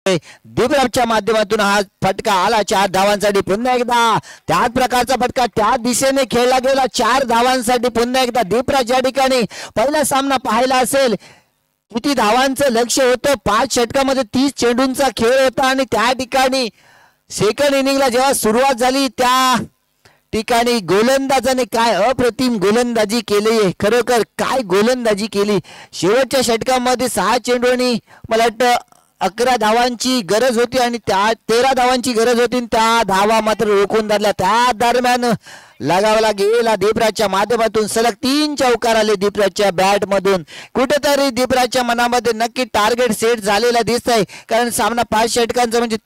दीपराजच्या माध्यमातून हा फटका आला 4 धावांसाठी. पुन्हा एकदा त्याच प्रकारचा फटका त्या दिशेने खेळला गेला 4 धावांसाठी. पुन्हा एकदा दीपराज या ठिकाणी पहिला सामना पाहायला असेल किती धावांचं लक्ष होतं. 5 षटकामध्ये 30 चेंडूंचा खेळ होता आणि त्या ठिकाणी सेकंड इनिंगला जेव्हा सुरुवात झाली त्या ठिकाणी गोलंदाजाने काय अप्रतिम गोलंदाजी केली. खरोखर काय गोलंदाजी केली. शेवटच्या षटकामध्ये 6 चेंडूंनी मला वाटतं 11 धावांची गरज होती आणि त्या 13 धावांची गरज होती. त्या धावा मात्र रोखून धरल्या. त्या दरम्यान लगावला गेला दीपराजच्या माध्यमातून सलग 3 चौकार आले दीपराजच्या बॅट मधून. कुठेतरी दीपराजच्या मनामध्ये नक्की टार्गेट सेट झालेला दिसत आहे. कारण सामना 5 षटकांचा म्हणजे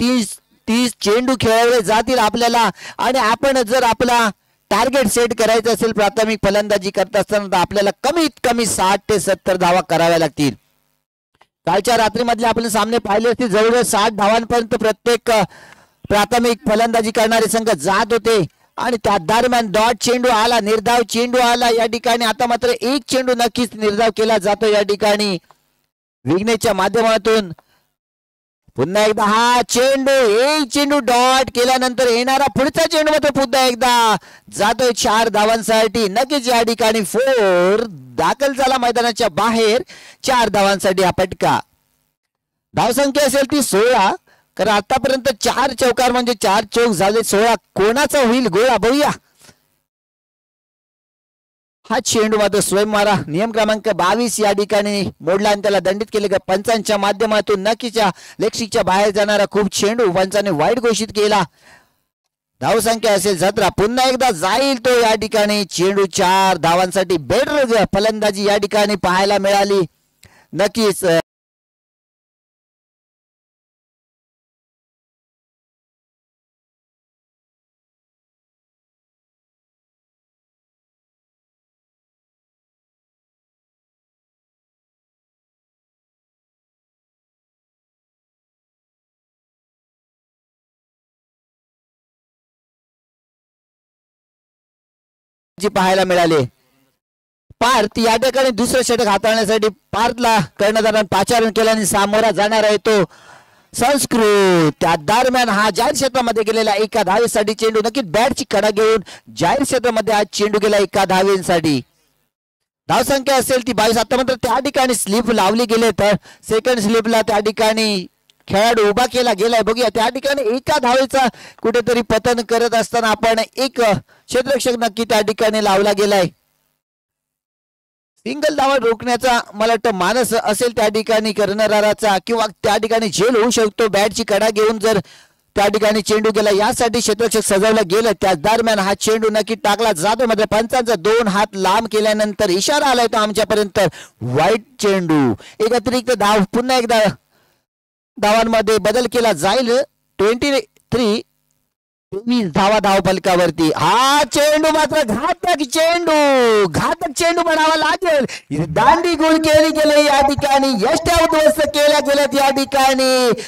30 चेंडू खेळवले जातील आपल्याला आणि आपण जर आपला टार्गेट सेट करायचं असेल प्राथमिक फलंदाजी करत असताना तर आपल्याला कमीत कमी 60 ते 70 धावा कराव्या लागतील. कालच्या रात्रीमधले आपण सामने पाहिले असतील जवळजवळ 60 धावांपर्यंत प्रत्येक प्राथमिक फलंदाजी करणारे संघ जात होते आणि त्या दरम्यान डॉट चेंडू आला, निर्धाव चेंडू आला या ठिकाणी. आता मात्र 1 चेंडू नक्कीच निर्धाव केला जातो या ठिकाणी विघ्नेशच्या माध्यमातून. पुन्हा एकदा हा चेंडू 1 चेंडू डॉट केल्यानंतर येणारा पुढचा चेंडू मात्र पुन्हा एकदा जातोय 4 धावांसाठी. नक्कीच या ठिकाणी 4 दाखल झाला मैदानाच्या बाहेर. 4 धावांसाठी हा फटका. धावसंख्या असेल ती 16 कारण आतापर्यंत 4 चौकार म्हणजे 4 चौक झाले 16. कोणाचा होईल गोळा बघूया. हा चेंडू मात्र स्वयंमारा नियम क्रमांक 22 या ठिकाणी मोडला आणि त्याला दंडित केले. पंचांच्या माध्यमातून नक्कीच्या लेक्सिकच्या बाहेर जाणारा खूप चेंडू पंचाने वाईट घोषित केला. धावसंख्या असेल 17. पुन्हा एकदा जाईल तो या ठिकाणी चेंडू 4 धावांसाठी. बेटर फलंदाजी या ठिकाणी पाहायला मिळाली. नक्कीच पाहायला मिळाले. पार्थ या ठिकाणी दुसरं षटक हाताळण्यासाठी पार्थला कर्णधाराने पाचारण केलं आणि सामोरा जाणार आहे तो संस्कृत. त्या दरम्यान हा जाहीर क्षेत्रामध्ये गेलेला 1 धावेसाठी चेंडू. नक्कीच बॅटची कडा घेऊन जाहीर क्षेत्रामध्ये हा चेंडू गेला 1 धावेसाठी. धावसंख्या असेल ती 22. आता मात्र त्या ठिकाणी स्लिप लावली गेले तर सेकंड स्लिपला त्या ठिकाणी खेळाडू उभा केला गेलाय. बघूया त्या ठिकाणी 1 धावेचा कुठेतरी पतन करत असताना आपण एक क्षेत्ररक्षक नक्की त्या ठिकाणी लावला गेलाय. सिंगल धावा रोखण्याचा मला वाटतं मानस असेल त्या ठिकाणी कर्णधाराचा किंवा त्या ठिकाणी झेल होऊ शकतो. बॅटची कडा घेऊन जर त्या ठिकाणी चेंडू गेला यासाठी क्षेत्ररक्षक सजवलं गेलं. त्या दरम्यान हा चेंडू नक्की टाकला जातो. मध्ये पंचांचा 2 हात लांब केल्यानंतर इशारा आलाय तो आमच्यापर्यंत वाईट चेंडू. एक अतिरिक्त धाव पुन्हा एकदा धावांमध्ये बदल केला जाईल. 23 धावा धाव फलकावरती. हा चेंडू मात्र घातक चेंडू म्हणावा लागेल. दांडी गोल केली गेली या ठिकाणी. यष्ट्या उद्ध्वस्त केल्या गेल्यात या ठिकाणी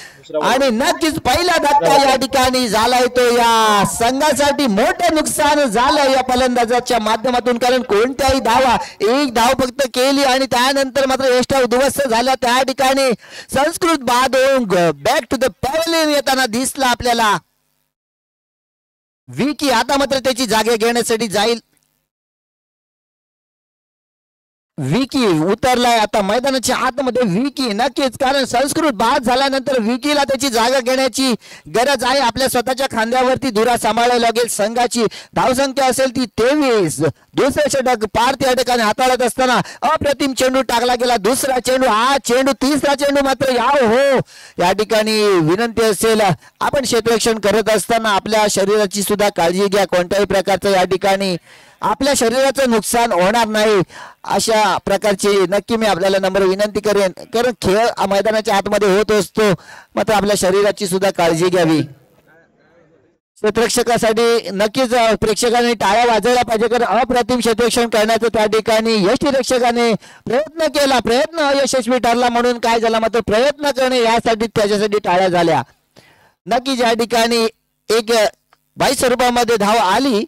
आणि नक्कीच पहिला धक्का या ठिकाणी झालाय तो या संघासाठी. मोठं नुकसान झालं या फलंदाजाच्या माध्यमातून कारण कोणत्याही धावा 1 धाव फक्त केली आणि त्यानंतर मात्र यष्ट्या उद्ध्वस्त झाल्या. त्या ठिकाणी संस्कृत बाद होऊन बॅक टू द पॅव्हलियन येताना दिसला आपल्याला. विकी आता मात्र त्याची जागा घेण्यासाठी जाईल. विकी उतरलाय आता मैदानाच्या आतमध्ये. विकी नक्कीच कारण संस्कृत बाद झाल्यानंतर विकीला त्याची जागा घेण्याची गरज आहे. आपल्या स्वतःच्या खांद्यावरती धुरा सांभाळायला लागेल संघाची. धावसंख्या असेल ती 23. दुसरे षटक पार्थ या ठिकाणी हाताळत असताना अप्रतिम चेंडू टाकला गेला. दुसरा चेंडू हा चेंडू तिसरा चेंडू मात्र या ठिकाणी विनंती असेल आपण क्षेत्ररक्षण करत असताना आपल्या शरीराची सुद्धा काळजी घ्या. कोणत्याही प्रकारचं या ठिकाणी आपल्या शरीराचं नुकसान होणार नाही अशा प्रकारची नक्की मी आपल्याला नम्र विनंती करेन. कारण खेळ मैदानाच्या आतमध्ये होत असतो मात्र आपल्या शरीराची सुद्धा काळजी घ्यावी. क्षेत्ररक्षकासाठी नक्कीच प्रेक्षकांनी टाळ्या वाजवल्या पाहिजे कारण अप्रतिम क्षेत्ररक्षण करण्याचं त्या ठिकाणी यष्टीरक्षकाने प्रयत्न केला. प्रयत्न अयशस्वी ठरला म्हणून काय झाला मात्र प्रयत्न करणे यासाठी त्याच्यासाठी टाळ्या झाल्या. नक्कीच या ठिकाणी एक 22 स्वरूपामध्ये धाव आली.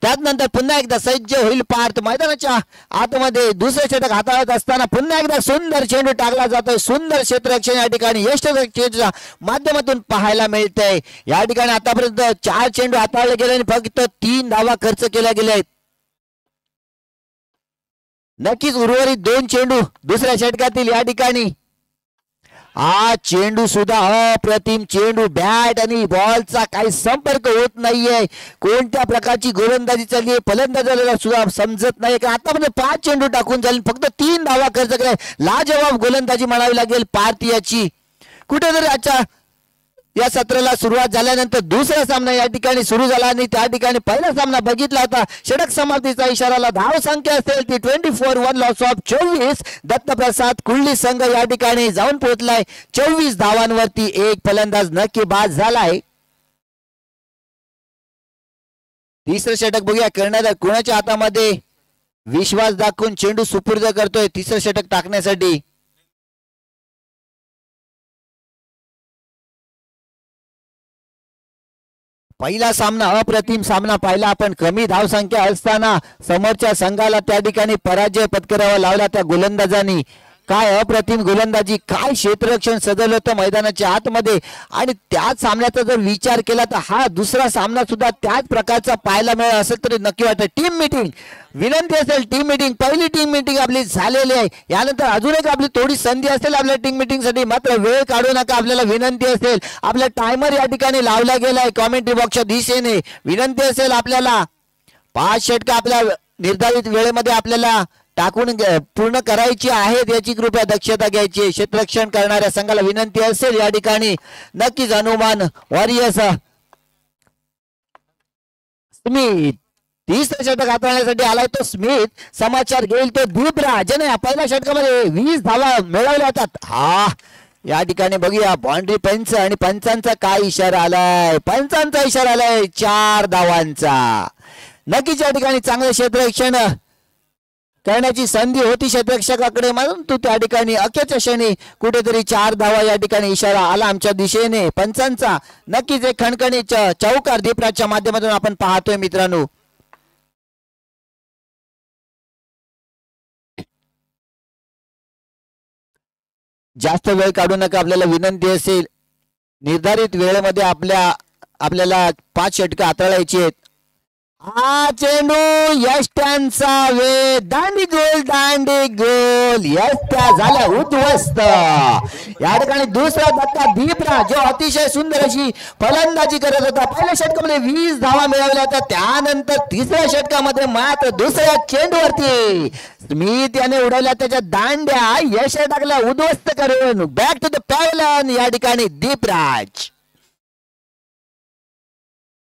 त्यानंतर पुन्हा एकदा सज्ज होईल पार्थ. मैदानाच्या आतमध्ये दुसरे षटक हाताळत असताना पुन्हा एकदा सुंदर चेंडू टाकला जातोय. सुंदर क्षेत्ररक्षण या ठिकाणी यष्टीच्या माध्यमातून पाहायला मिळतंय. या ठिकाणी आतापर्यंत 4 चेंडू हाताळले गेले आणि फक्त 3 धावा खर्च केल्या गेल्या आहेत. नक्कीच उर्वरित 2 चेंडू दुसऱ्या षटकातील या ठिकाणी हा चेंडू सुद्धा अप्रतिम चेंडू. बॅट आणि बॉलचा काही संपर्क होत नाहीये. कोणत्या प्रकारची गोलंदाजी चालली आहे फलंदाजाला सुद्धा समजत नाही. आतापर्यंत 5 चेंडू टाकून झाले फक्त 3 धावा खर्च केल्या. लाजवाब गोलंदाजी म्हणावी लागेल भारतीयाची. कुठेतरी आजच्या या सत्राला सुरुवात झाल्यानंतर दुसरा सामना या ठिकाणी सुरू झाला आणि त्या ठिकाणी पहिला सामना बघितला होता. षटक समाप्तीचा इशाराला धाव संख्या असेल ती 24 1 लॉस ऑफ 24. दत्तप्रसाद कुर्ली संघ या ठिकाणी जाऊन पोहोचलाय 24 धावांवरती. एक फलंदाज नक्की बाद झालाय. तिसरं षटक बघूया कर्णधार कोणाच्या हातामध्ये विश्वास दाखवून चेंडू सुपूर्द करतोय तिसरं षटक टाकण्यासाठी. पहिला सामना अप्रतिम सामना पाहिला आपण. कमी धावसंख्या असताना समोरच्या संघाला त्या ठिकाणी पराजय पत्करावा लावला त्या गोलंदाजांनी. काय अप्रतिम गोलंदाजी, काय क्षेत्ररक्षण सजवलं होतं मैदानाच्या आतमध्ये. आणि त्याच सामन्याचा जर विचार केला तर हा दुसरा सामना सुद्धा त्याच प्रकारचा पाहायला मिळाला असेल तरी नक्की वाटतं. टीम मीटिंग विनंती असेल, टीम मीटिंग पहिली टीम मीटिंग आपली झालेली आहे. यानंतर अजून एक आपली थोडी संधी असेल आपल्या टीम मीटिंग साठी. मात्र वेळ काढू नका, आपल्याला विनंती असेल. आपला टायमर या ठिकाणी लावला गेलाय कॉमेंट्री बॉक्सच्या दिशेने. विनंती असेल आपल्याला 5 षटकं आपल्या निर्धारित वेळेमध्ये आपल्याला टाकून पूर्ण करायची आहेत याची कृपया दक्षता घ्यायची. क्षेत्ररक्षण करणाऱ्या संघाला विनंती असेल या ठिकाणी नक्कीच हनुमान वॉरियर्स स्मिथ तिसरं षटक हाताळण्यासाठी आलाय तो स्मिथ. समाचार घेईल तो दीपराज ज्याने पहिल्या षटकामध्ये 20 धावा मिळवल्या होतात. हा या ठिकाणी बघूया बाउंड्री पंच आणि पंचांचा काय इशारा आलाय. पंचांचा इशारा आलाय 4 धावांचा. नक्कीच या ठिकाणी चांगलं क्षेत्ररक्षण करण्याची संधी होती क्षेत्ररक्षकाकडे म्हणून तू त्या ठिकाणी अखेरच्या क्षणी कुठेतरी 4 धावा या ठिकाणी इशारा आला आमच्या दिशेने पंचांचा. नक्कीच एक खणखणी चौकार दीपराजच्या माध्यमातून आपण पाहतोय मित्रांनो. जास्त वेळ काढू नका, आपल्याला विनंती असेल. निर्धारित वेळेमध्ये आपल्याला 5 षटकं हाताळायची आहेत. हा चेंडू यष्ट्यांचा वे दांडी गोल यष्ट्या झाल्या उद्ध्वस्त. या ठिकाणी दुसरा धक्का दीपराज जो अतिशय सुंदर अशी फलंदाजी करत होता. पहिल्या षटकामध्ये 20 धावा मिळवल्या होत्या. त्यानंतर तिसऱ्या षटकामध्ये मात्र दुसऱ्या चेंडूवरती स्मिथ याने उडवल्या त्याच्या दांड्या. यश टाकल्या उद्ध्वस्त करून बॅक टू द पॅव्हलियन या ठिकाणी दीपराज.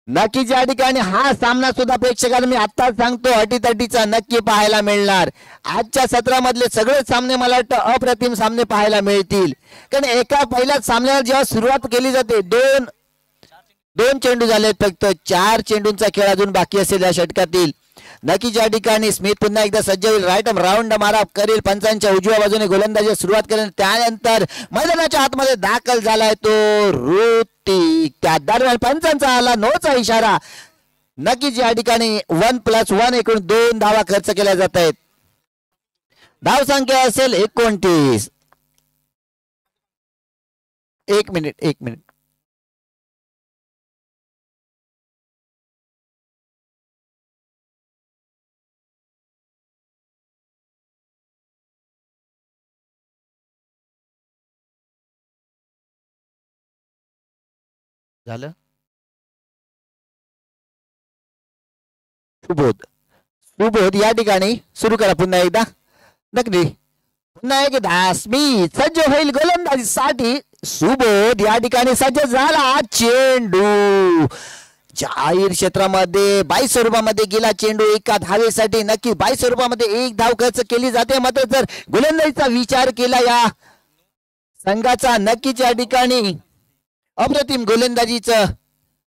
नक्कीच या ठिकाणी हा सामना सुद्धा प्रेक्षकांना मी आता सांगतो अटीतटीचा नक्की पाहायला मिळणार. आजच्या सत्रामधले सगळे सामने मला वाटतं अप्रतिम सामने पाहायला मिळतील. कारण एका पहिल्याच सामन्याला जेव्हा सुरुवात केली जाते दोन चेंडू झाले फक्त. 4 चेंडूंचा खेळ अजून बाकी असेल या षटकातील. नक्कीच या ठिकाणी स्मिथ पुन्हा एकदा सज्ज होईल. राईट राऊंड मारा करेल पंचांच्या उजव्या बाजूने गोलंदाजी सुरुवात करेल. त्यानंतर मैदानाच्या आतमध्ये दाखल झालाय तो ऋतिक. त्या दरम्यान पंचांचा आला नोचा इशारा. नक्कीच या ठिकाणी 1+1 एकूण 2 धावा खर्च केल्या जात आहेत. धाव संख्या असेल 29. एक मिनिट झालं. सुबोध या ठिकाणी सुरू करा पुन्हा एकदा. नक्की पुन्हा एकदा स्मिथ सज्ज होईल गोलंदाजीसाठी. सुबोध या ठिकाणी सज्ज झाला. चेंडू जाहीर क्षेत्रामध्ये 22 स्वरूपामध्ये गेला चेंडू. एका धावेसाठी नक्की 22 स्वरूपामध्ये 1 धाव खर्च केली जाते. मात्र जर गोलंदाजीचा विचार केला या संघाचा नक्कीच या ठिकाणी अप्रतिम गोलंदाजीचं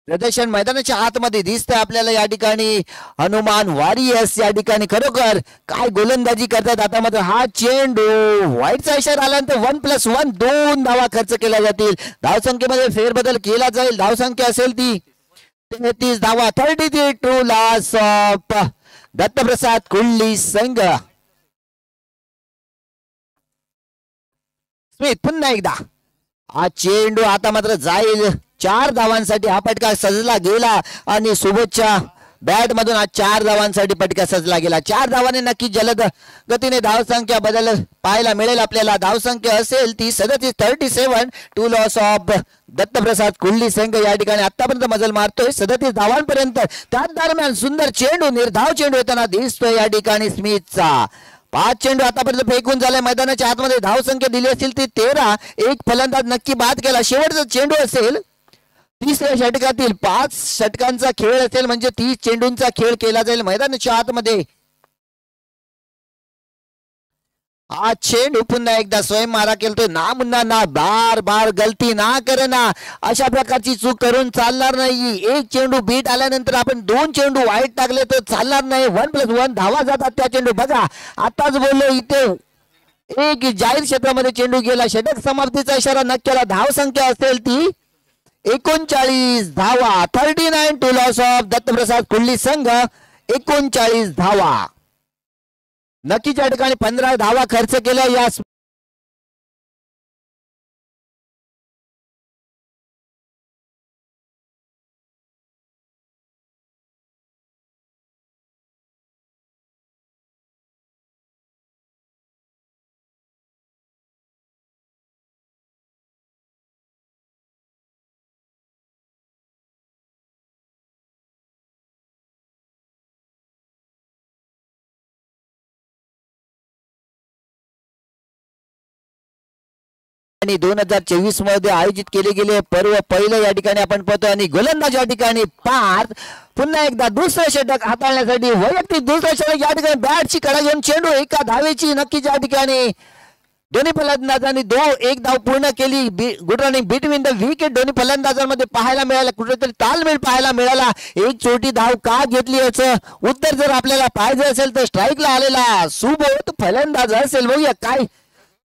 प्रदर्शन मैदानाच्या आतमध्ये दिसतंय आपल्याला. या ठिकाणी हनुमान वॉरियर्स या ठिकाणी खरोखर काय गोलंदाजी करतात. आता मात्र हा चेंडू वाईटचा इशारा आल्यानंतर 1+1 2 धावा खर्च केल्या जातील. धावसंख्येमध्ये फेरबदल केला जाईल. धावसंख्या असेल ती 33 धावा 33 लॉस ऑफ दत्तप्रसाद कुल्ली संघ. स्मिथ पुन्हा एकदा हा चेंडू आता मात्र जाईल 4 धावांसाठी. हा फटका सजला गेला आणि सोबतच्या बॅट मधून हा 4 धावांसाठी फटका सजला गेला. 4 धावांनी नक्की जलद गतीने धावसंख्या बदल पाहायला मिळेल आपल्याला. धावसंख्या असेल ती 37 2 लॉस ऑफ दत्तप्रसाद कुल्ली संघ या ठिकाणी आतापर्यंत मजल मारतोय 37 धावांपर्यंत. त्याच दरम्यान सुंदर चेंडू निर्धाव चेंडू येताना दिसतोय या ठिकाणी स्मिथचा. 5 चेंडू आतापर्यंत फेकून झालाय मैदानाच्या आतमध्ये. धावसंख्या दिली असेल ती 13. एक फलंदाज नक्की बाद केला. शेवटचा चेंडू असेल 30 षटकातील 5 षटकांचा खेळ असेल म्हणजे 30 चेंडूंचा खेळ केला जाईल मैदानाच्या आतमध्ये. हा चेंडू पुन्हा एकदा स्वयं मारा केलतोय. ना मुन्ना ना बार बार गलती ना करना अशा प्रकारची चूक करून चालणार नाही. एक चेंडू बीट आल्यानंतर आपण 2 चेंडू वाईट टाकले तर चालणार नाही. 1+1 धावा जातात त्या चेंडू. बघा आताच बोललो इथे एक जाहीर क्षेत्रामध्ये चेंडू गेला. षटक समाप्तीचा इशारा नक्की केला. धावसंख्या असेल ती 39 धावा 39 2 लॉस ऑफ दत्तप्रसाद कुल्ली संघ. 39 धावा नक्कीच्या ठिकाणी 15 धावा खर्च केल्या या आणि 2024 मध्ये आयोजित केले गेले पर्व पहिलं या ठिकाणी आपण पाहतो. आणि गोलंदाज या ठिकाणी 5. पुन्हा एकदा दुसरं षटक हाताळण्यासाठी वैयक्तिक दुसरं षटक या ठिकाणी बॅटची कडा घेऊन चेंडू एका धावेची नक्कीच या ठिकाणी दोन्ही फलंदाजांनी एक धाव पूर्ण केली. Good running between the wicket दोन्ही फलंदाजांमध्ये पाहायला मिळाला. कुठेतरी तालमेल पाहायला मिळाला. एक छोटी धाव का घेतली याचं उत्तर जर आपल्याला पाहिजे असेल तर स्ट्राईकला आलेला सुबोध फलंदाज असेल. बघूया काय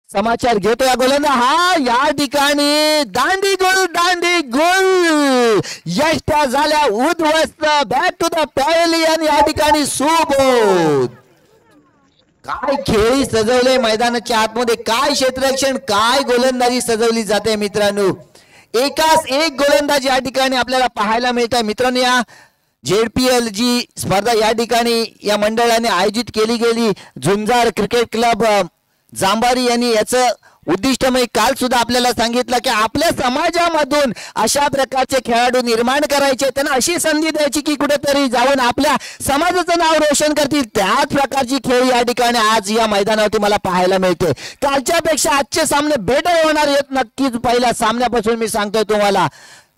समाचार घेतो या गोलंदाज. हा या ठिकाणी दांडी गोल यष्टा झाल्या उद्ध्वस्त. बॅक टू द पॅव्हेलियन या ठिकाणी सुबोध. काय खेळी सजवले मैदानाच्या आतमध्ये. काय क्षेत्ररक्षण काय गोलंदाजी सजवली जाते मित्रांनो. एकाच एक गोलंदाज या ठिकाणी आपल्याला पाहायला मिळत आहे मित्रांनो. या JPL जी स्पर्धा या ठिकाणी या मंडळाने आयोजित केली गेली. झुंजार क्रिकेट क्लब जांभारी यांनी याचं उद्दिष्टमय काल सुद्धा आपल्याला सांगितलं की आपल्या समाजामधून अशा प्रकारचे खेळाडू निर्माण करायचे. त्यांना अशी संधी द्यायची की कुठेतरी जाऊन आपल्या समाजाचं नाव रोशन करतील. त्याच प्रकारची खेळ या ठिकाणी आज या मैदानावरती मला पाहायला मिळते. कालच्या पेक्षा आजचे सामने बेटर होणार आहेत नक्कीच. पहिल्या सामन्यापासून मी सांगतोय तुम्हाला.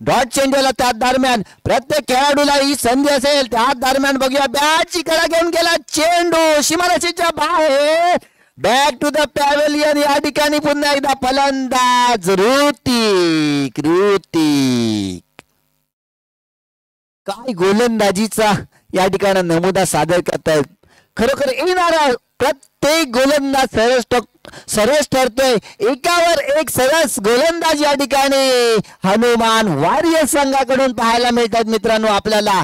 डॉट चेंडूला त्या दरम्यान प्रत्येक खेळाडूला ही संधी असेल. त्या दरम्यान बघूया बॅटची कडा घेऊन गेला चेंडू सीमारेषेच्या बाहेर. बॅक टू द पॅव्हेलियन या ठिकाणी पुन्हा एकदा फलंदाज ऋतिक. काय गोलंदाजीचा या ठिकाणी नमुना सादर करतायत. खरोखर येणारा प्रत्येक गोलंदाज सरस ठरतोय. एकावर एक सरस गोलंदाज या ठिकाणी हनुमान वारियर संघाकडून पाहायला मिळतात मित्रांनो आपल्याला.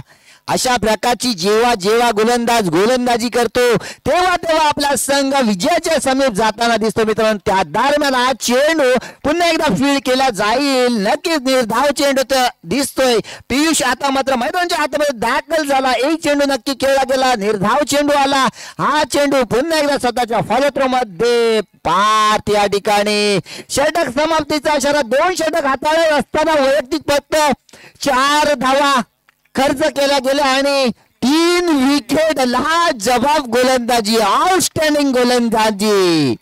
अशा प्रकारची जेव्हा जेव्हा गोलंदाज गोलंदाजी करतो तेव्हा तेव्हा आपला संघ विजयाच्या समीप जाताना दिसतो मित्रांनो. त्या दरम्यान हा चेंडू पुन्हा एकदा फील्ड केला जाईल. नक्कीच निर्धाव चेंडू दिसतोय. पियुष आता मात्र मैदानाच्या हातामध्ये दाखल झाला. एक चेंडू नक्की खेळला गेला. निर्धाव चेंडू आला. हा चेंडू पुन्हा एकदा स्वतःच्या फॉलोथ्रो मध्ये पार या ठिकाणी षटक समाप्तीचा इशारा. 2 षटक हाताळत असताना वैयक्तिक फक्त 4 धावा खर्च केल्या गेल्या आणि 3 विकेट. लाजवाब गोलंदाजी आउटस्टँडिंग गोलंदाजी.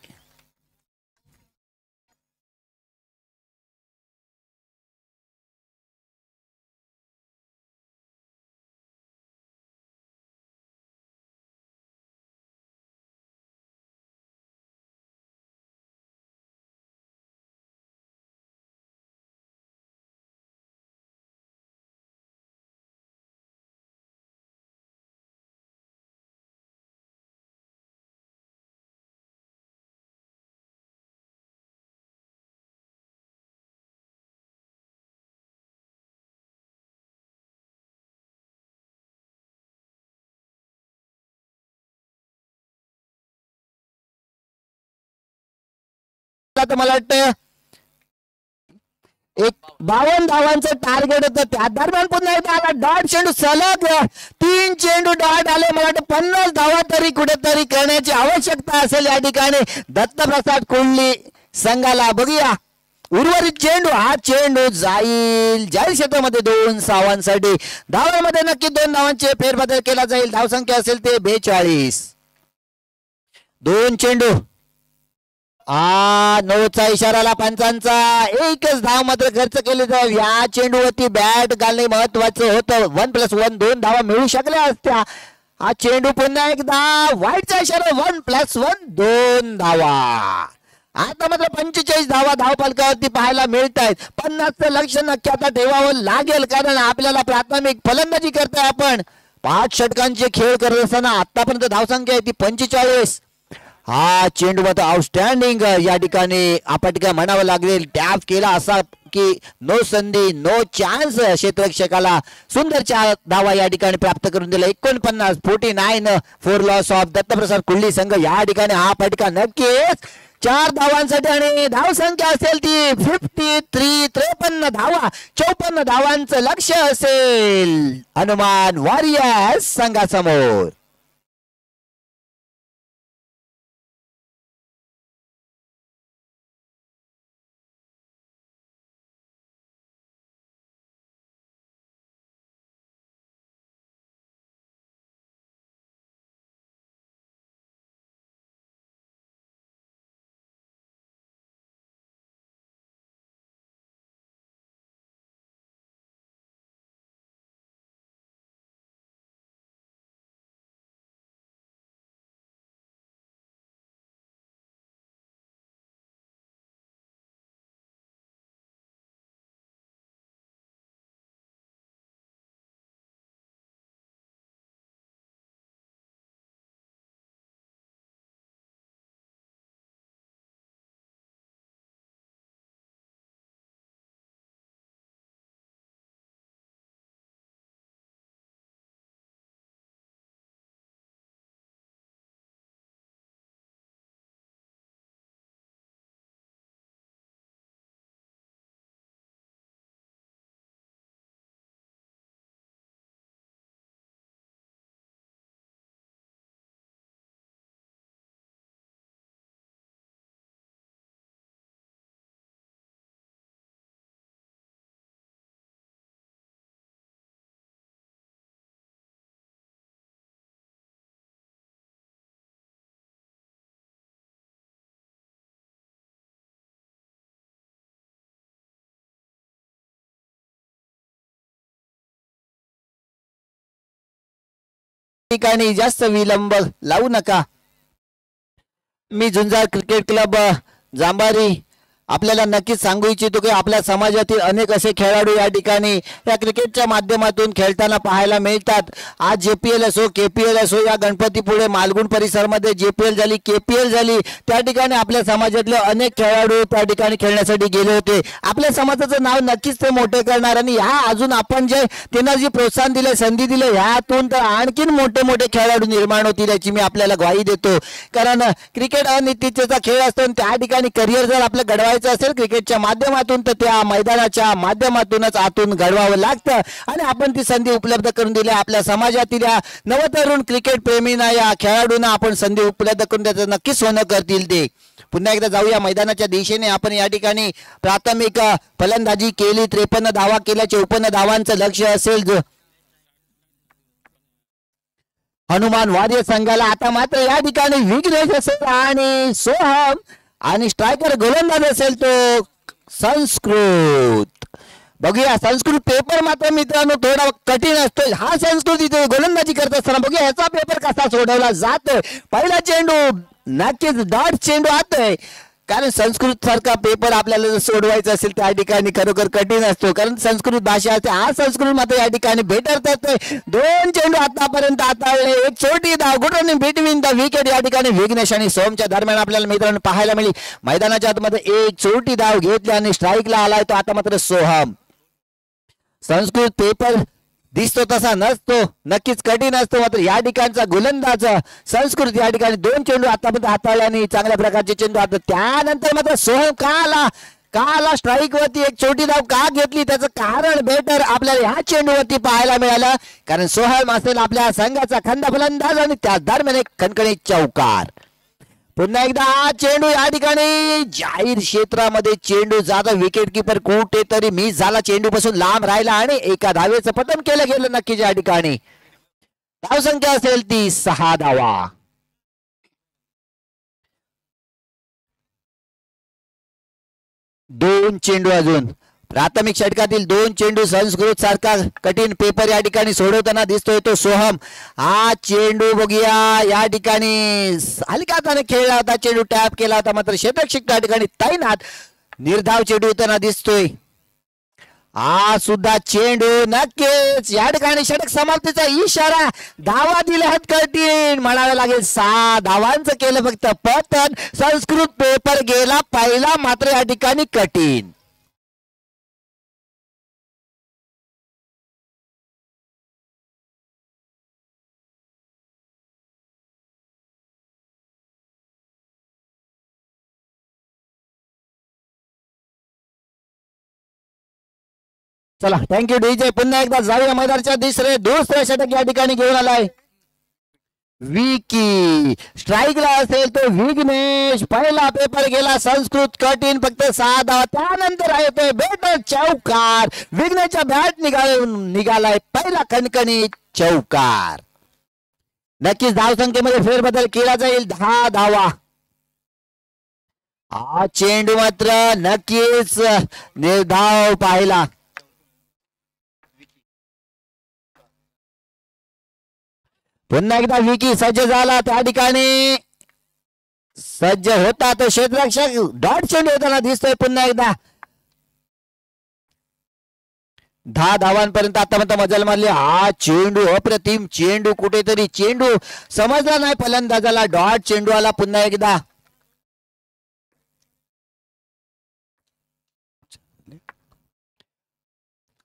तर मला वाटतं एक 52 धावांचं टार्गेट होतं. त्या दरम्यान पुन्हा एकदा आला डॉट चेंडू, सलग 3 चेंडू डॉट आले. मला वाटतं 50 धावा तरी कुठेतरी करण्याची आवश्यकता असेल या ठिकाणी दत्तप्रसाद कोल्हे संघाला. बघूया उर्वरित चेंडू, हा चेंडू जाईल जाहीर क्षेत्रामध्ये 2 धावांसाठी. धावांमध्ये नक्की 2 धावांचे फेरबदल केला जाईल. धावसंख्या असेल ते 42. 2 चेंडू, नोचा इशाराला पंचांचा. एकच धाव मात्र खर्च केली जाईल. या चेंडूवरती बॅट घालणे महत्वाचं होतं. 1+1 2 धावा मिळू शकल्या असत्या. हा चेंडू पुन्हा एकदा वाईटचा इशारा, 1+1 2 धावा. आता मात्र 45 धावा धावफलकावरती पाहायला मिळत आहेत. 50चं लक्ष नक्की आता ठेवावं लागेल, कारण आपल्याला प्राथमिक फलंदाजी करताय आपण. 5 षटकांचे खेळ करत असताना आतापर्यंत धावसंख्या आहे ती 45. हा चेंडू मात्र आउटस्टँडिंग या ठिकाणी आपटका म्हणावं लागेल. टॅप केला असा की नो संधी, नो चान्स. क्षेत्ररक्षकाला सुंदर 4 धावा या ठिकाणी प्राप्त करून दिला. 49 four loss of Dattaprasad Kolhe संघ. या ठिकाणी हा फटका नक्कीच 4 धावांसाठी आणि धावसंख्या असेल ती 53. 53 धावा, 54 धावांचं लक्ष असेल हनुमान वॉरियर्स संघासमोर. ठिकाणी जास्त विलंब लावू नका. मी झुंजार क्रिकेट क्लब जांभारी आपल्याला नक्कीच सांगू इच्छितो की आपल्या समाजातील अनेक असे खेळाडू या ठिकाणी या क्रिकेटच्या माध्यमातून खेळताना पाहायला मिळतात. आज JPL असो KPL असो, या गणपतीपुळे मालगुण परिसरामध्ये JPL झाली, KPL झाली, त्या ठिकाणी आपल्या समाजातले अनेक खेळाडू त्या ठिकाणी खेळण्यासाठी गेले होते. आपल्या समाजाचं नाव नक्कीच ते मोठे करणार आणि ह्या अजून आपण जे त्यांना जी प्रोत्साहन दिले, संधी दिले, ह्यातून तर आणखीन मोठे मोठे खेळाडू निर्माण होतील याची मी आपल्याला ग्वाही देतो. कारण क्रिकेट अनिश्चिततेचा खेळ असतो आणि त्या ठिकाणी करिअर जर आपलं घडवायचं असेल क्रिकेटच्या माध्यमातून तर त्या मैदानाच्या माध्यमातूनच आतून घडवावं लागतं आणि आपण ती संधी उपलब्ध करून दिली. आपल्या समाजातील या नवतरुण क्रिकेट प्रेमींना, या खेळाडूंना आपण संधी उपलब्ध करून त्याचं नक्कीच सोनं करतील ते. पुन्हा एकदा जाऊया मैदानाच्या दिशेने. आपण या ठिकाणी प्राथमिक फलंदाजी केली, 53 धावा केल्या, 54 धावांचं लक्ष असेल जो हनुमान वॉरियर संघाला. आता मात्र या ठिकाणी विघ्नेश असेल आणि सोहम आणि स्ट्रायकर गोलंदाज असेल तो संस्कृत. बघूया संस्कृत पेपर मात्र मित्रांनो थोडा कठीण असतो. हा संस्कृत इथे गोलंदाजी करत असताना बघूया याचा पेपर कसा सोडवला जातोय. पहिला चेंडू नक्कीच डॉट चेंडू आतोय, कारण संस्कृत सारखा पेपर आपल्याला जर सोडवायचा असेल त्या ठिकाणी खरोखर कठीण असतो, कारण संस्कृत भाषा असते. हा संस्कृत मात्र या ठिकाणी भेटत. 2 चेंडू आतापर्यंत हाताळले, एक छोटी धाव गुड बिटवीन द विकेट या ठिकाणी विघ्नेश आणि सोमच्या दरम्यान आपल्याला मित्रांनो पाहायला मिळाली. मैदानाच्या आतमध्ये एक छोटी धाव घेतली आणि स्ट्राईकला आलाय तो आता मात्र सोहम. संस्कृत पेपर दिसतो तसा नसतो, नक्कीच कठीण असतो. मात्र या ठिकाणचा गोलंदाज संस्कृत या ठिकाणी 2 चेंडू आतापर्यंत हाताळल्याने चांगल्या प्रकारचे चेंडू आता. त्यानंतर मात्र सोहम का आला स्ट्राईक वरती, एक छोटी धाव का घेतली त्याचं कारण बेटर आपल्याला ह्या चेंडूवरती पाहायला मिळालं. कारण सोहम असेल आपल्या संघाचा खंड फलंदाज आणि त्या दरम्यान एक खणखणीत चौकार. पुन्हा एकदा हा चेंडू या ठिकाणी जाहीर क्षेत्रामध्ये चेंडू जातो. विकेट किपर कुठेतरी मिस झाला, चेंडू पासून लांब राहिला आणि एका धावेचं पतन केलं गेलं. नक्कीच या ठिकाणी धावसंख्या असेल ती 6 धावा. दोन चेंडू अजून प्राथमिक षटकातील 2 चेंडू संस्कृत सारखा कठीण पेपर या ठिकाणी सोडवताना दिसतोय तो सोहम. हा चेंडू बघूया या ठिकाणी हलक्या हाताने खेळला होता, चेंडू टॅप केला होता. मात्र क्षेत्ररक्षक या ठिकाणी तैनात निर्धाव चेंडू होताना दिसतोय. हा सुद्धा चेंडू नक्कीच या ठिकाणी षटक समाप्तीचा इशारा. धावा दिल्यात कठीण म्हणावं लागेल. 6 धावांचं केलं फक्त पतन. संस्कृत पेपर गेला पहिला, मात्र या ठिकाणी कठीण. चला थँक्यू डीजे. पुन्हा एकदा जाऊया मैदानाच्या दुसऱ्या षटक या ठिकाणी घेऊन आलाय विकी. स्ट्राईकला असेल तो विघ्नेश. पहिला पेपर गेला संस्कृत कठीण, फक्त 6 धावा. त्यानंतर आहे तो बेटर चौकार. विघ्नेशच्या बॅट निघालाय पहिला खणखणीत चौकार. नक्कीच धावसंख्येमध्ये फेरबदल केला जाईल. 10 धावा. हा चेंडू मात्र नक्कीच निर्धाव पाहिला. पुन्हा एकदा विकी सज्ज झाला, त्या ठिकाणी सज्ज होता तो क्षेत्ररक्षक. डॉट चेंडू होताना दिसतोय पुन्हा एकदा. 10 धावांपर्यंत आतापर्यंत मजल मारली. हा चेंडू अप्रतिम चेंडू, कुठेतरी चेंडू समजला नाही फलंदाजाला. डॉट चेंडू आला पुन्हा एकदा.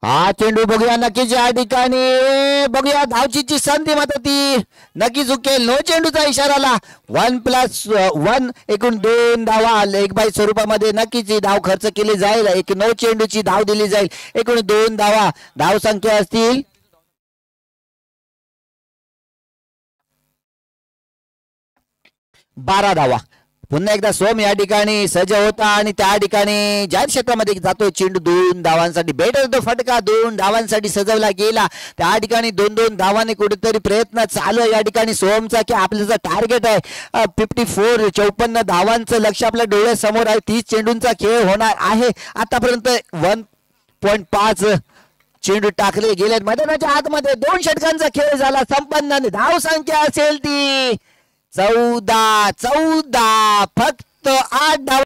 हा चेंडू बघूया नक्कीच या ठिकाणी. बघूया धावचीची संधी मात्र ती नक्कीच चुकेल. नो चेंडूचा इशारा आला. 1+1 एकूण 2 धावा. एक बाई स्वरूपामध्ये नक्कीच धाव खर्च केली जाईल. एक नो चेंडूची धाव दिली जाईल. एकूण 2 धावा. धाव संख्या असतील 12 धावा. पुन्हा एकदा सोम या ठिकाणी सज्ज होता आणि त्या ठिकाणी जाहीर क्षेत्रामध्ये जातो चेंडू. 2 धावांसाठी बेटर तो फटका 2 धावांसाठी सजवला गेला. त्या ठिकाणी 2-2 धावांनी कुठेतरी प्रयत्न चालू आहे या ठिकाणी सोमचा, की आपल्याचं टार्गेट आहे 54 धावांचं लक्ष आपल्या डोळ्यासमोर आहे. 30 चेंडूंचा खेळ होणार आहे. आतापर्यंत 1.5 चेंडू टाकले गेले मैदानाच्या आतमध्ये. 2 षटकांचा खेळ झाला संपन्न. धाव संख्या असेल ती 14 फक्त 8 धाव.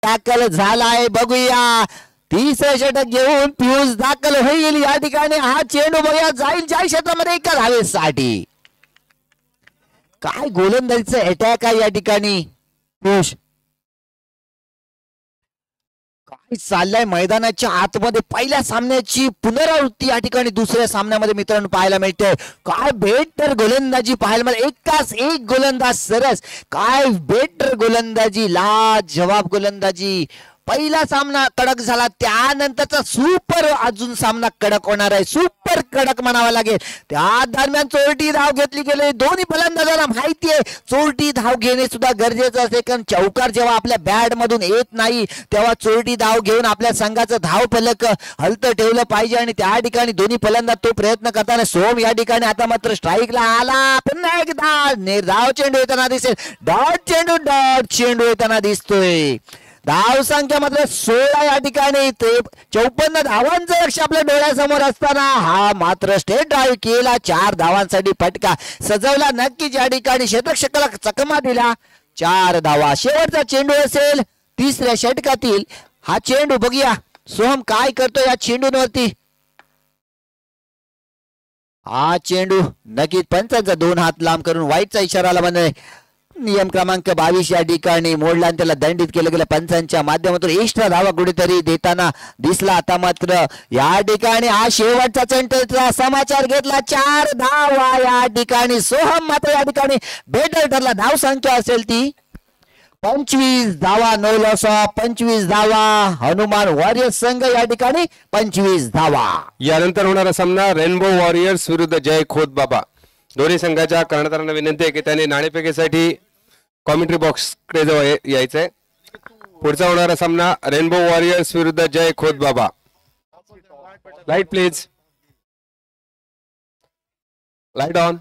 दाखल झालाय बघूया. 30 षटक घेऊन पियुष दाखल होईल या ठिकाणी. हा चेंडू बघूया जाईल जाय क्षेत्रामध्ये एका धावेसाठी. काय गोलंदाजीचं अटॅक आहे या ठिकाणी. पियुष काय चाललंय मैदानाच्या आतमध्ये. पहिल्या सामन्याची पुनरावृत्ती या ठिकाणी दुसऱ्या सामन्यामध्ये मित्रांनो पाहायला मिळते. काय बेटर गोलंदाजी पाहायला मिळते. एकाच एक गोलंदाज सरस. काय बेटर गोलंदाजी, लाजवाब गोलंदाजी. पहिला सामना कडक झाला, त्यानंतरचा सुपर अजून सामना कडक होणार आहे. सुपर कडक म्हणावा लागेल. त्या दरम्यान चोरटी धाव घेतली गेली. दोन्ही फलंदाजांना माहिती आहे चोरटी धाव घेणे सुद्धा गरजेचं असते. कारण चौकार जेव्हा आपल्या बॅट मधून येत नाही तेव्हा चोरटी धाव घेऊन आपल्या संघाचं धाव फलक हलतं ठेवलं पाहिजे. आणि त्या ठिकाणी दोन्ही फलंदाज तो प्रयत्न करताना सोम या ठिकाणी आता मात्र स्ट्राईकला आला. पुन्हा एकदा निर्धाव चेंडू येताना दिसेल. डॉट चेंडू येताना दिसतोय. धाव संख्या मात्र 16 या ठिकाणी. 54 धावांचं लक्ष आपल्या डोळ्यासमोर असताना हा मात्र स्टेट ड्राईव्ह केला. 4 धावांसाठी फटका सजवला नक्कीच या ठिकाणी. क्षेत्ररक्षकाला चकमा दिला. 4 धावा. शेवटचा चेंडू असेल 3ऱ्या षटकातील. हा चेंडू बघूया सोहम काय करतो या चेंडूवरती. हा चेंडू नक्कीच पंचांचा 2 हात लांब करून वाईटचा इशारा आला. म्हणजे नियम क्रमांक 22 या ठिकाणी मोडला आणि त्याला दंडित केलं गेलं पंचांच्या माध्यमातून. एक्स्ट्रा धावा कुठेतरी देताना दिसला. आता मात्र या ठिकाणी हा शेवटचा चेंडूचा समाचार घेतला. 4 धावा या ठिकाणी. सोहम मात्र या ठिकाणी बेटर ठरला. धाव संख्या असेल ती 25 धावा. 9 लॉस ऑफ 25 धावा. हनुमान वॉरियर्स संघ या ठिकाणी 25 धावा. यानंतर होणारा सामना रेनबो वॉरियर्स विरुद्ध जय खोत बाबा. दोन्ही संघाच्या कर्णधारांना विनंती आहे की त्यांनी नाणेफेकीसाठी कॉमेंट्री बॉक्स कडे जवळ यायचंय. पुढचा होणारा सामना रेनबो वॉरियर्स विरुद्ध जय खोत बाबा. Light please. Light on.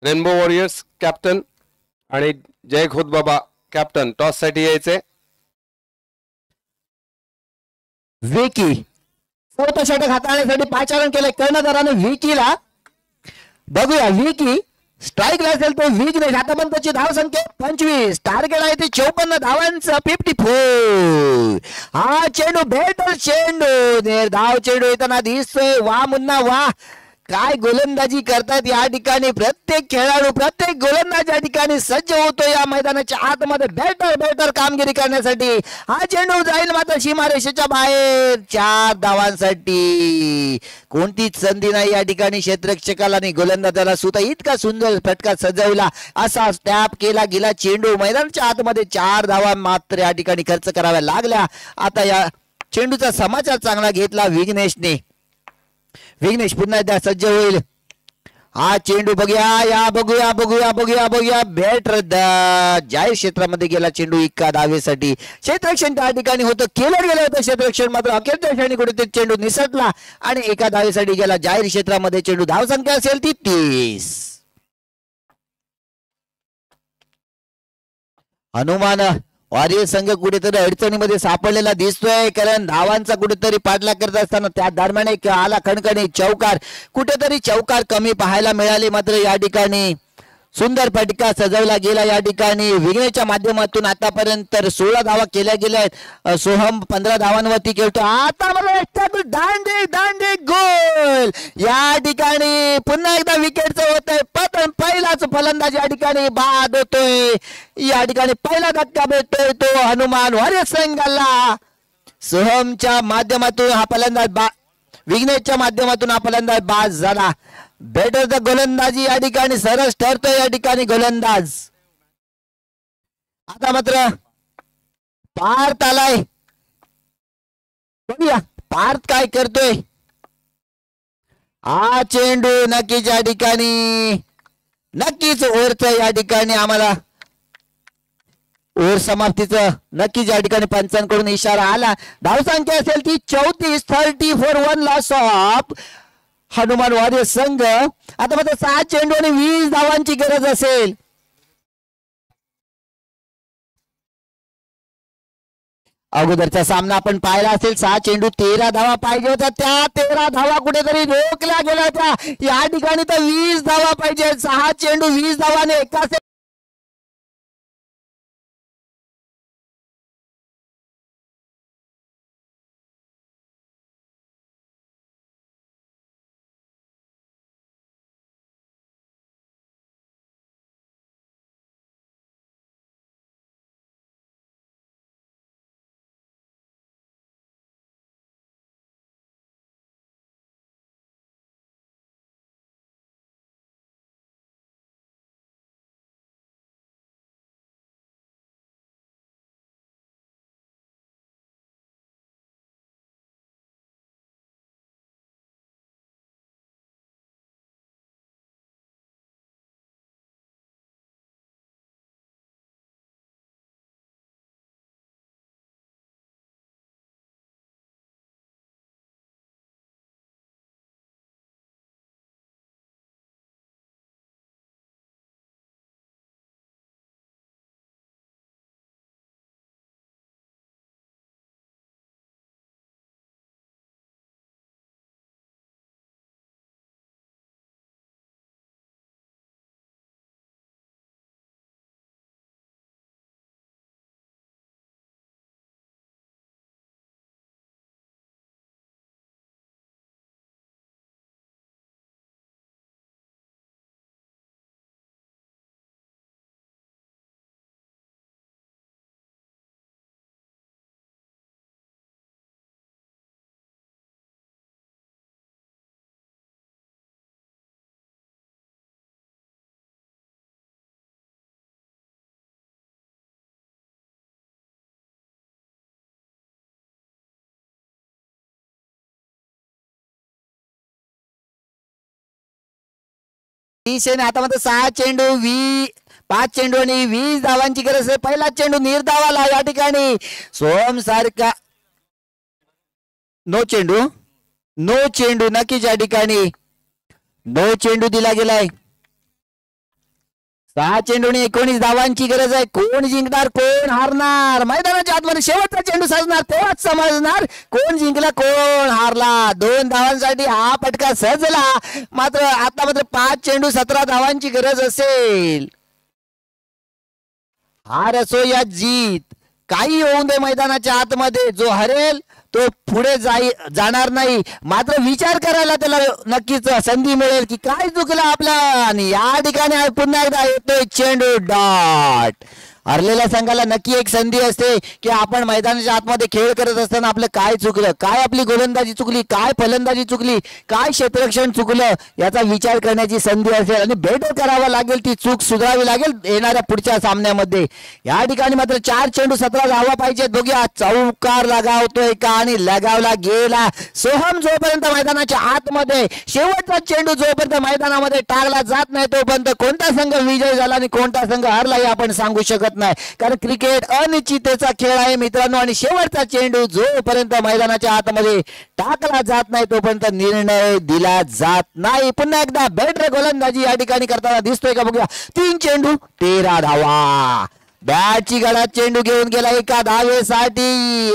Rainbow warriors captain आणि जय खोत बाबा कॅप्टन टॉस साठी यायचे. विकी चौथा षटक हाताळण्यासाठी पाचारण केलंय कर्णधाराने विकीला. बघूया विकी स्ट्राईकला असेल तो विघ्नेश. आतापर्यंतची धाव संख्या 25. टार्गेट आहे ते 54 धावांचं 54. हा चेंडू बेटर चेंडू. धाव चेंडू येताना दिसतोय. वा मुन्ना वा. काय गोलंदाजी करतात या ठिकाणी प्रत्येक खेळाडू. प्रत्येक गोलंदाज या ठिकाणी सज्ज होतो या मैदानाच्या आतमध्ये बेटर कामगिरी करण्यासाठी. हा चेंडू जाईल मात्र सीमारेषेच्या बाहेर. 4 धावांसाठी. कोणतीच संधी नाही या ठिकाणी क्षेत्ररक्षकाला आणि गोलंदाजाला सुद्धा. इतका सुंदर फटका सजवला असा टॅप केला गेला चेंडू मैदानाच्या आतमध्ये. 4 धावा मात्र या ठिकाणी खर्च कराव्या लागल्या. आता या चेंडूचा समाचार चांगला घेतला विघ्नेशने. विघ्नेश पुन्हा एकदा सज्ज होईल. हा चेंडू बघूया बेटर जाहीर क्षेत्रामध्ये गेला चेंडू. एका धावेसाठी क्षेत्ररक्षण त्या ठिकाणी होतं. केलं गेलं होतं क्षेत्ररक्षण मात्र अखेरच्या क्षणी कुठे चेंडू निसटला आणि एका धावेसाठी गेला जाहीर क्षेत्रामध्ये चेंडू. धाव संख्या असेल ती 30. हनुमान वॉरियर संघ कुठेतरी अडचणीमध्ये सापडलेला दिसतोय. कारण धावांचा कुठेतरी पाठलाग करत असताना त्या दरम्यान एक आला खणखणी चौकार. कुठेतरी चौकार कमी पाहायला मिळाले. मात्र या ठिकाणी सुंदर फटका सजवला गेला या ठिकाणी. विघ्नेच्या माध्यमातून आतापर्यंत 16 धावा केल्या गेल्या आहेत. सोहम 15 धावांवरती खेळतो. आता मला दांडे गोल या ठिकाणी. पुन्हा एकदा विकेटचं होत आहे. पण पहिलाच फलंदाज या ठिकाणी बाद होतोय. या ठिकाणी पहिला धक्का भेटतोय तो हनुमान वॉरियर संघाला. सोहमच्या माध्यमातून हा फलंदाज विघ्नेशच्या माध्यमातून हा फलंदाज बाद झाला. बेटर द गोलंदाजी या ठिकाणी सरस ठरतोय या ठिकाणी गोलंदाज. आता मात्र पार्थ आलाय. बघूया पार्थ काय करतोय. हा चेंडू नक्कीच या ठिकाणी नक्कीच ओव्हरचं या ठिकाणी आम्हाला ओव्हर समाप्तीचं नक्कीच या ठिकाणी पंचांकडून इशारा आला. धावसंख्या असेल ती 34. 30 for 1 loss of Hanuman warrior संघ. आता मात्र 6 चेंडू आणि 20 धावांची गरज असेल. अगोदरचा सामना आपण पाहिला असेल. 6 चेंडू 13 धावा पाहिजे होत्या. त्या 13 धावा कुठेतरी रोखल्या गेल्या होत्या. या ठिकाणी तर 20 धावा पाहिजे. 6 चेंडू 20 धावाने एका दिशेने आता मात्र 6 चेंडू 5 चेंडू आणि 20 धावांची गरज आहे. पहिला चेंडू निर्धावाला या ठिकाणी सोम सारखा नो चेंडू नक्कीच या ठिकाणी नो चेंडू दिला गेलाय. 6 चेंडू आणि 19 धावांची गरज आहे. कोण जिंकणार कोण हारणार मैदानाच्या आतमध्ये शेवटचा चेंडू सजणार तेव्हाच समजणार कोण जिंकला कोण हारला. 2 धावांसाठी हा फटका सजला. आता मात्र 5 चेंडू 17 धावांची गरज असेल. हार असो या जीत काही होऊन दे मैदानाच्या आतमध्ये जो हरेल तो पुढे जाणार नाही. मात्र विचार करायला त्याला नक्कीच संधी मिळेल की काय चुकलं आपल्या. आणि या ठिकाणी पुन्हा एकदा येतोय चेंडू डॉट. हरलेल्या संघाला नक्की एक संधी असते की आपण मैदानाच्या आतमध्ये खेळ करत असताना आपलं काय चुकलं, काय आपली गोलंदाजी चुकली, काय फलंदाजी चुकली, काय क्षेत्ररक्षण चुकलं याचा विचार करण्याची संधी असेल आणि बेटर करावा लागेल. ती चूक सुधारावी लागेल येणाऱ्या पुढच्या सामन्यामध्ये. या ठिकाणी मात्र 4 चेंडू 17 धावा पाहिजेत. बघूया चौकार लगावतोय का आणि लगावला गेला. सोहम जोपर्यंत मैदानाच्या आतमध्ये शेवटचा चेंडू जोपर्यंत मैदानामध्ये टाकला जात नाही तोपर्यंत कोणता संघ विजय झाला आणि कोणता संघ हरला हे आपण सांगू शकत नाही. कारण क्रिकेट अनिश्चिततेचा खेळ आहे मित्रांनो. आणि शेवटचा चेंडू जोपर्यंत मैदानाच्या आतमध्ये टाकला जात नाही तोपर्यंत निर्णय दिला जात नाही. पुन्हा एकदा बेटर गोलंदाजी या ठिकाणी करताना दिसतोय का बघूया. 3 चेंडू 13 धावा. बॅटची गळ्यात चेंडू घेऊन गेला एका धावेसाठी.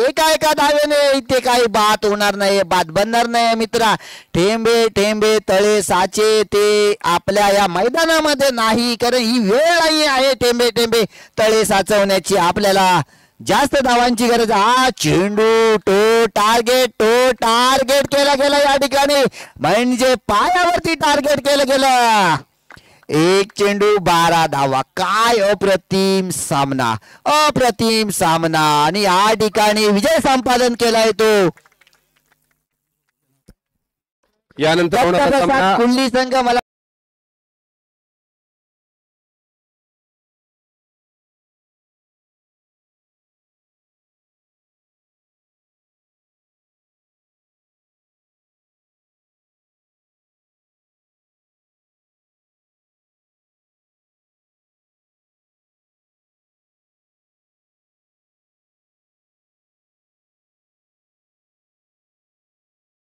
एका धावेने इथे काही बात होणार नाही, बात बनणार नाही मित्रा. ठेंबे ठेंबे तळे साचे ते आपल्या या मैदानामध्ये नाही. कारण ही वेळ नाही आहे ठेंबे ठेंबे तळे साचवण्याची. आपल्याला जास्त धावांची गरज. हा चेंडू तो टार्गेट केला गेला या ठिकाणी. म्हणजे पायावरती टार्गेट केलं गेलं. 1 चेंडू 12 धावा. काय अप्रतिम सामना आणि या ठिकाणी विजय संपादन केलाय तो यानंतर कुंडली संघ. मला